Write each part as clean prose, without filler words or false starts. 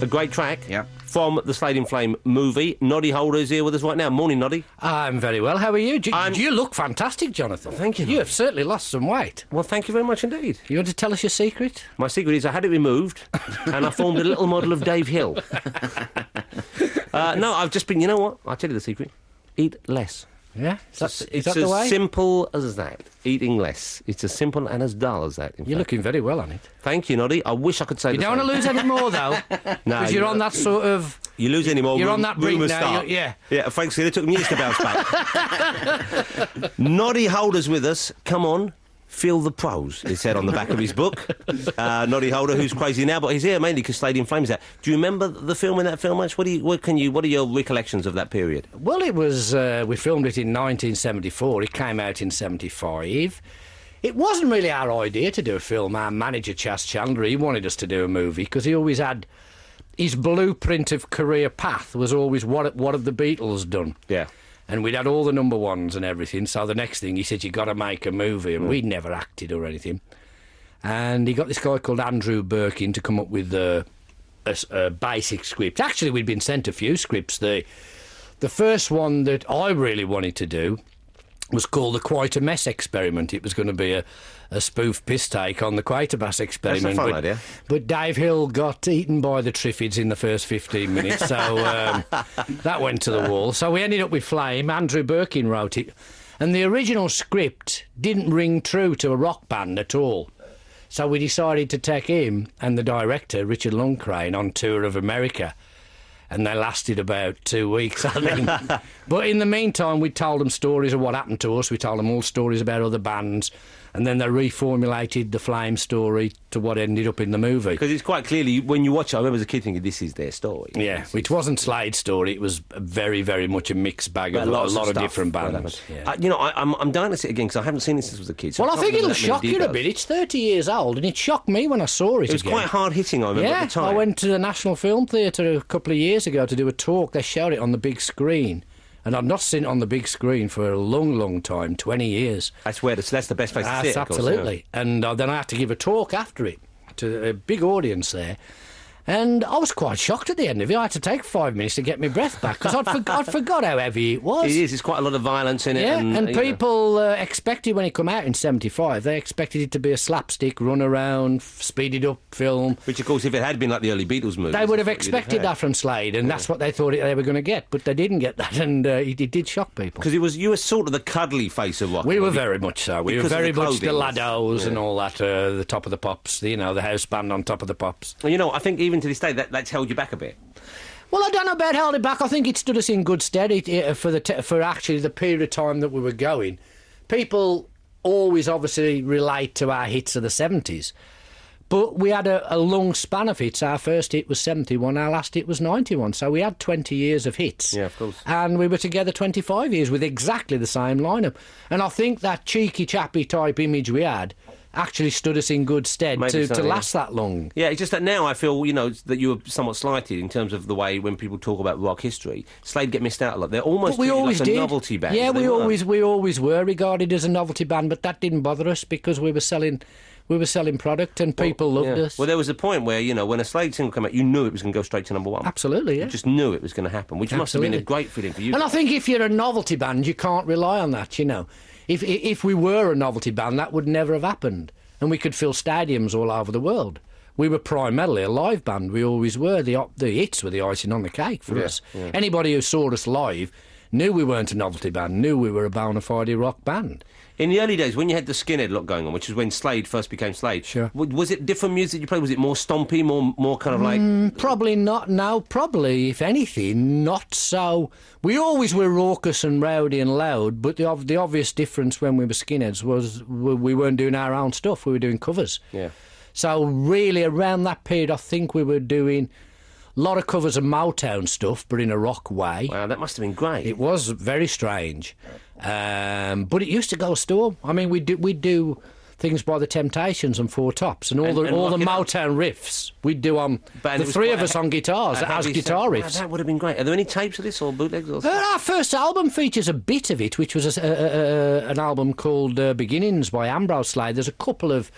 A great track. Yeah. From the Slade in Flame movie. Noddy Holder is here with us right now. Morning, Noddy. I'm very well. How are you? You look fantastic, Jonathan. Thank you. You have certainly lost some weight. Well, thank you very much indeed. You want to tell us your secret? My secret is I had it removed and I formed a little model of Dave Hill. No, I've just been, you know what? I'll tell you the secret. Eat less. Yeah? It's that the way? as simple as that. Eating less. It's as simple and as dull as that. You're looking very well on it. Thank you, Noddy. I wish I could say You don't want to lose any more, though. Because you're on that sort of... You lose any more, you're on that brink now. Start. Yeah. Yeah, frankly, it took me years to bounce back. Noddy Holder's with us. Come on. Feel the pros, it said on the back of his book. Noddy Holder, who's crazy now, but he's here mainly because Slade in Flames out. Do you remember the film in that film much? What are your recollections of that period? Well, it was we filmed it in 1974. It came out in 75. It wasn't really our idea to do a film. Our manager, Chas Chandler, he wanted us to do a movie because he always had his blueprint of career path was always what have the Beatles done? Yeah. And we'd had all the number ones and everything. So the next thing, he said, you got to make a movie. And we'd never acted or anything. And he got this guy called Andrew Birkin to come up with a basic script. Actually, we'd been sent a few scripts. The first one that I really wanted to do was called the Quatermass Experiment. It was going to be a spoof piss take on the Quatermass Experiment. That's a fun idea. But Dave Hill got eaten by the Triffids in the first 15 minutes, so that went to the wall. So we ended up with Flame. Andrew Birkin wrote it. And the original script didn't ring true to a rock band at all. So we decided to take him and the director, Richard Lundgren, on tour of America. And they lasted about 2 weeks, I think. But in the meantime, we told them stories of what happened to us. We told them all stories about other bands. And then they reformulated the Flame story to what ended up in the movie. Because it's quite clearly, when you watch it, I remember as a kid thinking, this is their story. Yeah, which wasn't Slade's story. It was very, very much a mixed bag of a lot of different bands. Yeah. I'm dying to see it again because I haven't seen it since I was a kid. So well, I think it'll shock you a bit. It's 30 years old, and it shocked me when I saw it. It was quite hard-hitting, I remember, at the time. I went to the National Film Theatre a couple of years ago to do a talk. They showed it on the big screen. And I've not seen it on the big screen for a long, long time, 20 years. That's the best place to see it, of course, absolutely. Yeah. And then I had to give a talk after it to a big audience there. And I was quite shocked at the end of it. I had to take 5 minutes to get my breath back because I'd forgot how heavy it was. It is. It's quite a lot of violence in it. Yeah, and people expected when it came out in 75, they expected it to be a slapstick, run around, speeded up film. Which, of course, if it had been like the early Beatles movies... They would have expected that from Slade, and that's what they thought they were going to get. But they didn't get that, and it did shock people. Because you were sort of the cuddly face of rock. We were very much so. We were very much the Laddos and all that, the Top of the Pops, the house band on Top of the Pops. Well, I think even to this day, that's held you back a bit. Well, I don't know about held it back. I think it stood us in good stead for actually the period of time that we were going. People always obviously relate to our hits of the 70s. But we had a long span of hits. Our first hit was 71, our last hit was 91. So we had 20 years of hits. Yeah, of course. And we were together 25 years with exactly the same lineup. And I think that cheeky, chappy type image we had actually stood us in good stead to last that long. Yeah, it's just that now I feel, that you were somewhat slighted in terms of the way when people talk about rock history. Slade get missed out a lot. They're almost a novelty band. Yeah, we always were regarded as a novelty band, but that didn't bother us because we were selling product and people loved us. Well, there was a point where, when a Slade single came out, you knew it was going to go straight to number one. Absolutely, yeah. You just knew it was going to happen, which must have been a great feeling for you. And I think if you're a novelty band, you can't rely on that, If we were a novelty band, that would never have happened. And we could fill stadiums all over the world. We were primarily a live band. We always were. The hits were the icing on the cake for us. Yeah. Anybody who saw us live knew we weren't a novelty band, knew we were a bona fide rock band. In the early days, when you had the skinhead look going on, which was when Slade first became Slade, sure. Was it different music you played? Was it more stompy, more kind of like... Probably not now. Probably, if anything, not so. We always were raucous and rowdy and loud, but the obvious difference when we were skinheads was we weren't doing our own stuff. We were doing covers. Yeah. So really, around that period, I think we were doing a lot of covers of Motown stuff, but in a rock way. Wow, that must have been great. It was very strange. But it used to go storm. I mean, we'd do things by the Temptations and Four Tops and all the Motown riffs we'd do on the three of us on guitars as guitar riffs. That would have been great. Are there any tapes of this or bootlegs? Or our first album features a bit of it, which was an album called Beginnings by Ambrose Slade. There's a couple of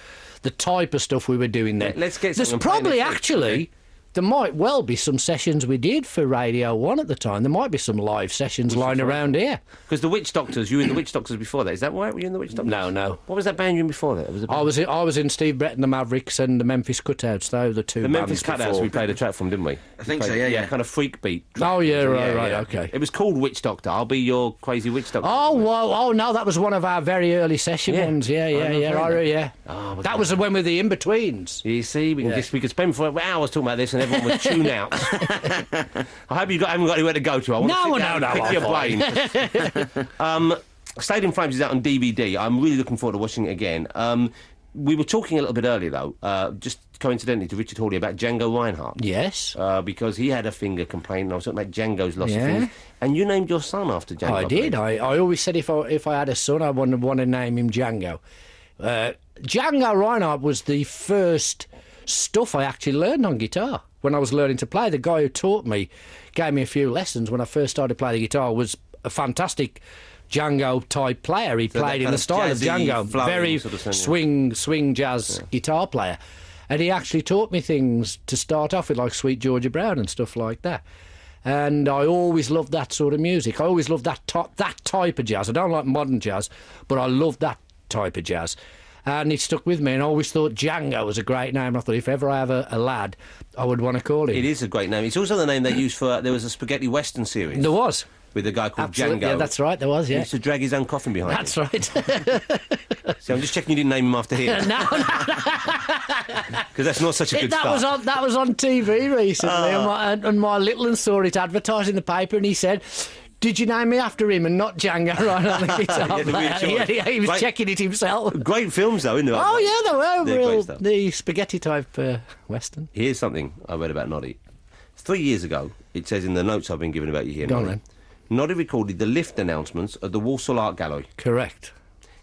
the type of stuff we were doing there. Let's get. There's probably actually there might well be some sessions we did for Radio 1 at the time. There might be some live sessions lying around here. Because the Witch Doctors, you were in the Witch Doctors before that. Is that right? Were you in the Witch Doctors? No. What was that band you were in before that? It was a band... I was in Steve Brett and the Mavericks and the Memphis Cutouts. They were the two bands. The Memphis Cutouts, we played a track from, didn't we? I think so, yeah. Kind of freak beat track. Oh, yeah, right, okay. It was called Witch Doctor. I'll be your crazy Witch Doctor. Oh, well, no, that was one of our very early session ones. Yeah. Oh, that was the one with the in-betweens. You see, we could spend 4 hours talking about this and everyone would tune out. I hope you haven't got anywhere to go to. I want to pick your brain. Slade in Flames is out on DVD. I'm really looking forward to watching it again. We were talking a little bit earlier, though, just coincidentally to Richard Hawley about Django Reinhardt. Yes. Because he had a finger complaint, and I was talking about Django's loss of fingers. And you named your son after Django. I did. I always said if I had a son, I would want to name him Django. Django Reinhardt was the first stuff I actually learned on guitar. When I was learning to play, the guy who taught me, gave me a few lessons when I first started playing the guitar, was a fantastic Django-type player. He played in the style of Django. Very sort of swing jazz guitar player. And he actually taught me things to start off with, like Sweet Georgia Brown and stuff like that. And I always loved that sort of music. I always loved that type of jazz. I don't like modern jazz, but I loved that type of jazz. And it stuck with me, and I always thought Django was a great name. I thought if ever I have a lad, I would want to call him. It is a great name. It's also the name they used for... There was a spaghetti western series. There was. With a guy called Absolutely. Django. Yeah, that's right, there was, yeah. He used to drag his own coffin behind him. That's right. So I'm just checking you didn't name him after him. No. Because that's not such a good start. That was on TV recently, and my little one saw it advertised in the paper, and he said... Did you name me after him and not Django right on the guitar? He was checking it himself. Great films, though, isn't it? Oh, yeah, they were. The spaghetti-type western. Here's something I read about Noddy. 3 years ago, it says in the notes I've been given about you here, Go on, Noddy. then. Noddy recorded the lift announcements at the Walsall Art Gallery. Correct.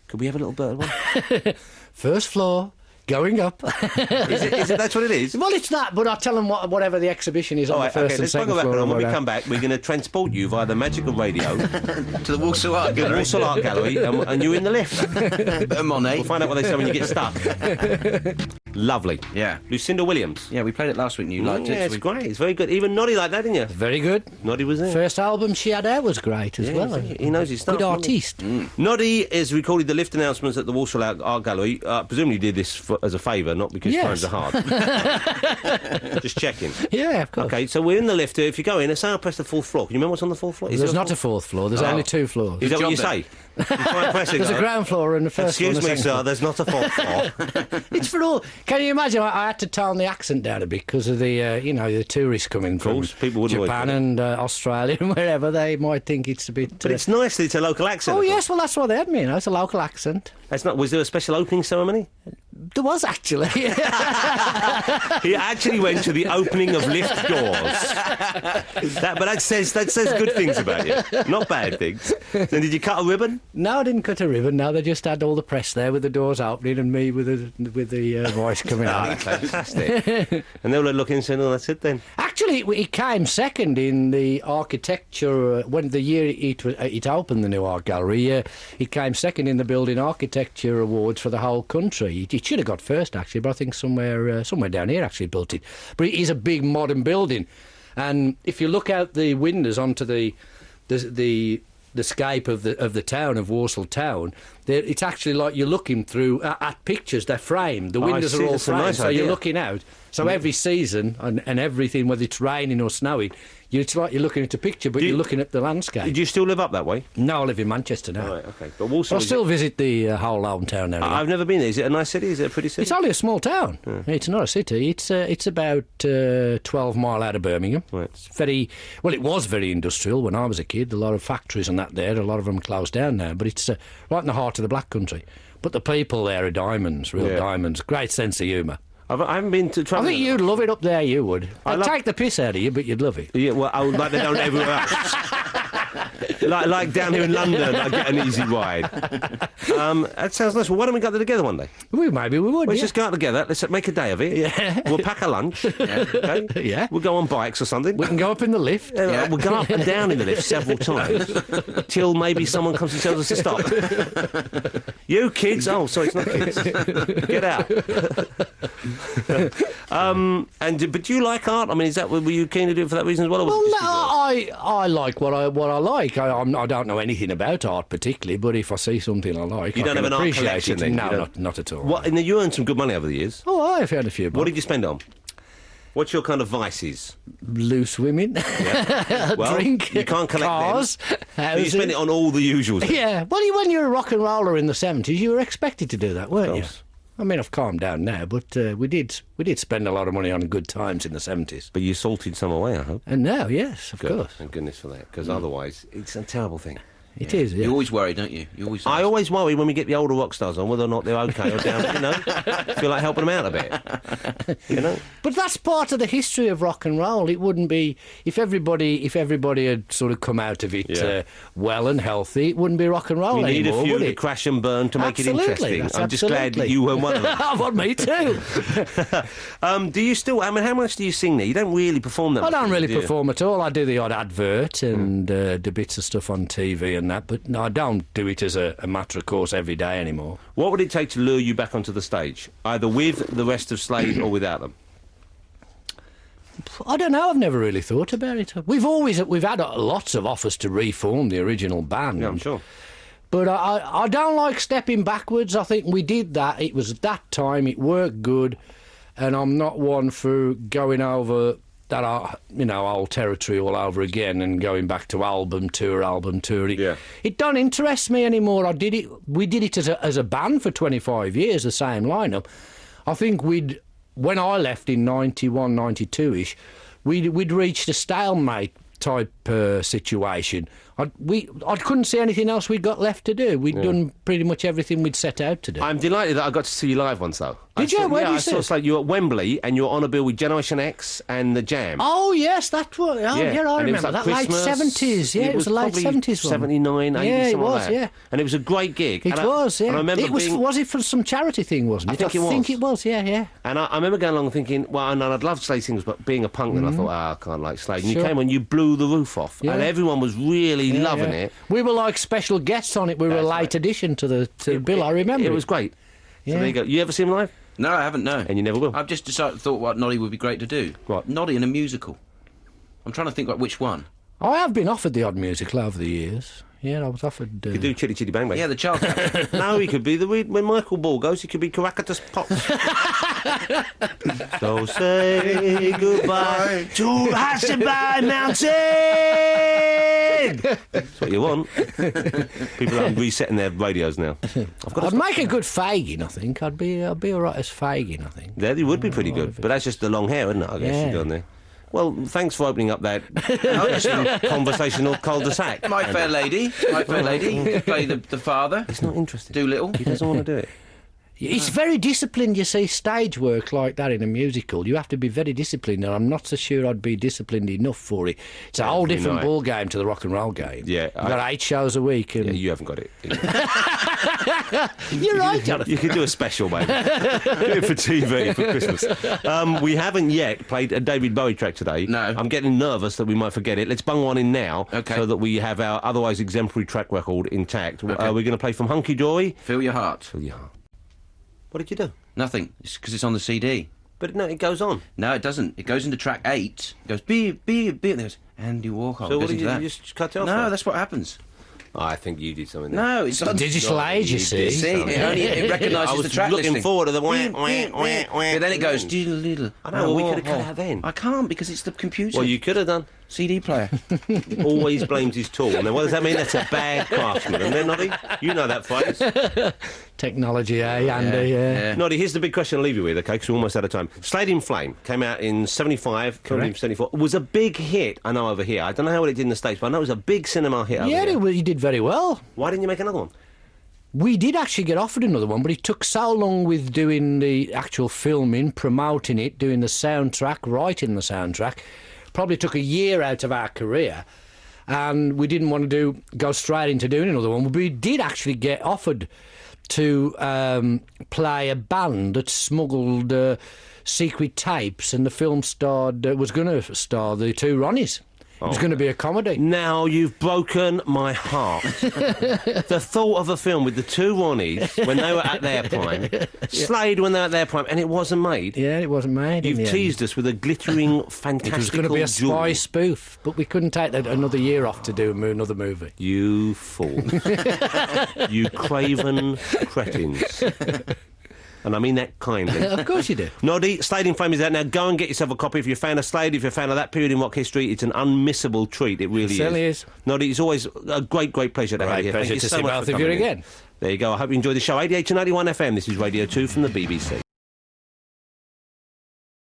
Could we have a little bit of one? First floor. Going up. Is it that's what it is? Well, it's that, but I'll tell them whatever the exhibition is on the first and second floor. When we come back, we're going to transport you via the magic of radio to the Walsall Art Gallery. Walsall Art Gallery, and you're in the lift. Bit of Monet. We'll find out what they say when you get stuck. Lovely. Yeah. Lucinda Williams. Yeah, we played it last week and you liked it. Yeah, it's great. It's very good. Even Noddy liked that, didn't you? Very good. Noddy was there. First album she had out was great as well. He knows his stuff. Good artiste. Noddy has recorded the lift announcements at the Walsall Art Gallery. Presumably did this as a favour, not because times are hard. Just checking. Yeah, of course. Okay, so we're in the lift. If you go in, say I press the fourth floor. Can you remember what's on the fourth floor? There's not a fourth floor. There's only 2 floors. Is that what you say? You try and press it, There's a ground floor and the first floor. Excuse me, sir, there's not a fourth floor. It's for all. Can you imagine? I had to tone the accent down a bit because of the, the tourists coming from Japan and Australia and wherever. They might think it's a bit... But it's nice that it's a local accent. Oh, yes, well, that's what they had me, It's a local accent. Was there a special opening ceremony? There was, actually. He actually went to the opening of lift doors. But that says good things about you, not bad things. Then did you cut a ribbon? No, I didn't cut a ribbon. No, they just had all the press there with the doors opening and me with the voice coming out. Fantastic. And they were looking and saying, "Oh, that's it then." Actually, it came second in the architecture when the year it opened, the new art gallery. It came second in the building architecture awards for the whole country. It should have got first, actually, but I think somewhere down here actually built it. But it is a big modern building, and if you look out the windows onto the scape of the town of Walsall town, it's actually like you're looking through at pictures. They're framed. The windows are all framed, nice so idea. you're looking out. So every season and everything, whether it's raining or snowing, it's like you're looking at a picture, but you're looking at the landscape. Do you still live up that way? No, I live in Manchester now. Right, okay. But Walsall, I still visit the whole hometown now. I've never been there. Is it a nice city? Is it a pretty city? It's only a small town. Yeah. It's not a city. It's about 12 mile out of Birmingham. Right. It's it was very industrial when I was a kid. A lot of factories and that there. A lot of them closed down now. But it's right in the heart of the Black Country. But the people there are diamonds, real diamonds. Great sense of humour. I haven't been to... I think you'd love it up there, you would. They'd take the piss out of you, but you'd love it. Yeah, well, like they don't everywhere else. like down here in London, I get an easy ride. That sounds nice. Well, why don't we go there together one day? Maybe we would. Let's just go out together. Let's make a day of it. Yeah. We'll pack a lunch. Okay? Yeah. We'll go on bikes or something. We can go up in the lift. We'll go up and down in the lift several times till maybe someone comes and tells us to stop. You kids! Oh, sorry, it's not kids. Get out. But do you like art? I mean, were you keen to do it for that reason as well? Or Well, was it no, just I like what I like. I don't know anything about art particularly, but if I see something I like, You I don't can have an art appreciate collection it. then? No, You don't- not at all. What? And you earned some good money over the years. Oh, I've had a few. What did you spend on? What's your kind of vices? Loose women, Well, drink, you can't collect cars, So you houses. spend it on all the usuals. then? Yeah, well, when you were a rock and roller in the 70s, you were expected to do that, weren't you? course. I mean, I've calmed down now, but we did spend a lot of money on good times in the 70s. But you salted some away, I hope. And now, yes, of Good. course. Thank goodness for that, because otherwise it's a terrible thing. It is, yeah. You always worry, don't you? You always. I always worry when we get the older rock stars on whether or not they're okay or down. Feel like helping them out a bit. But that's part of the history of rock and roll. It wouldn't be if everybody had sort of come out of it Yeah. well and healthy. It wouldn't be rock and roll We need anymore, a few would to it? crash and burn to make Absolutely, it interesting. that's I'm just glad that absolutely. you weren't one of them. Well, me too. Do you still? I mean, how much do you sing there? You don't really perform that I much, don't really do you? perform at all. I do the odd advert and do bits of stuff on TV and that, but no, I don't do it as a matter of course every day anymore. What would it take to lure you back onto the stage, either with the rest of Slade or without them? I don't know. I've never really thought about it. We've had lots of offers to reform the original band. Yeah, I'm sure. But I don't like stepping backwards. I think we did that. It was at that time. It worked good, and I'm not one for going over that old territory all over again and going back to album tour. It don't interest me anymore. We did it as a band for 25 years, the same lineup. I think when I left in 91, 92-ish, we'd reached a stalemate type situation. I couldn't see anything else we'd got left to do. We'd done pretty much everything we'd set out to do. I'm delighted that I got to see you live once, though. Did you? Where did you see I us? saw you at Wembley, and you were on a bill with Generation X and The Jam. Oh, yes, that's what... Oh, yeah, I and it was remember like that. Late Christmas. 70s, yeah, it was the late probably 70s one. 79, 80, Yeah, it something was, like that. yeah. And it was a great gig. It And was, yeah. And I remember Was it for some charity thing, wasn't it? I think it was. I think it was, yeah. And I remember going along and thinking, well, and I'd love Slade singles, but being a punk, then I thought, I can't like Slade. And Sure. you came and you blew the roof off. Yeah. And everyone was really loving it. We were like special guests on it. We were a That's late right. addition to the bill, I remember. It was great. So Yeah. there you go. You ever see him live? No, I haven't. No, And you never will? I've just thought what Noddy would be great to do. What? Noddy in a musical. I'm trying to think like which one. I have been offered the odd musical over the years. Yeah, I was offered... You could do Chitty Chitty Bang Bang. Yeah, the child actor. No, he could be when Michael Ball goes, he could be Caractacus Pops. So say goodbye to Hasselby Mountain. That's what you want. People are resetting their radios now. I'd make a good Fagin, I think. I'd be all right as Fagin, I think. Yeah, he would be pretty good, but that's just the long hair, isn't it? I guess Yeah. you go on there. Well, thanks for opening up that conversational cul-de-sac. My Fair Lady. Play the father. He's not interested. Doolittle. He doesn't want to do it. It's very disciplined, you see, stage work like that in a musical. You have to be very disciplined, and I'm not so sure I'd be disciplined enough for it. It's a whole Every different night. ball game to the rock and roll game. Yeah, You've got 8 shows a week. And Yeah, you haven't got it. You're right, Jonathan. You could do a special, maybe. Do it for TV for Christmas. We haven't yet played a David Bowie track today. No. I'm getting nervous that we might forget it. Let's bung one in now, Okay. so that we have our otherwise exemplary track record intact. Okay. We're going to play from Hunky Dory. Feel your heart. Yeah. What did you do? Nothing. It's because it's on the CD. But no, it goes on. No, it doesn't. It goes into track 8. It goes be, and it goes Andy Warhol. So It what goes did into you that. just cut it off? No, for? that's what happens. I think you did something there. No, it's on Digital age, you see. See, it recognises I was the track looking listing. forward to the wah, wah, But wah, wah. then it goes diddle. I know, well, we could have cut it out then. I can't because it's the computer. Well, you could have done. CD player. Always blames his tool. Now, what does that mean? That's a bad craftsman, isn't it, Noddy? You know that phrase. Technology, Andy? Yeah. Noddy, here's the big question I'll leave you with, okay, because we're almost out of time. Slade in Flame came out in 75, came in 74. It was a big hit, I know, over here. I don't know how well it did in the States, but I know it was a big cinema hit over Yeah, here. you did very well. Why didn't you make another one? We did actually get offered another one, but it took so long with doing the actual filming, promoting it, doing the soundtrack, writing the soundtrack. Probably took a year out of our career. and we didn't want to go straight into doing another one. But we did actually get offered to play a band that smuggled secret tapes, and the film was going to star the two Ronnies. It was going to be a comedy. Now you've broken my heart. The thought of a film with the two Ronnies when they were at their prime, Slade when they were at their prime, and it wasn't made. Yeah, it wasn't made. You've teased us with a glittering, fantastical. It was going to be a spy spoof, but we couldn't take another year off to do another movie. You fool. You craven cretins. And I mean that kindly. Of course you do. Noddy, Slade in Flame is out now. Go and get yourself a copy. If you're a fan of Slade, if you're a fan of that period in rock history, it's an unmissable treat. It really certainly is. Noddy, it's always a great pleasure to have you here. Pleasure Thank you to so see much both for of you coming in. again. There you go. I hope you enjoyed the show. 88 to 91 FM. This is Radio 2 from the BBC.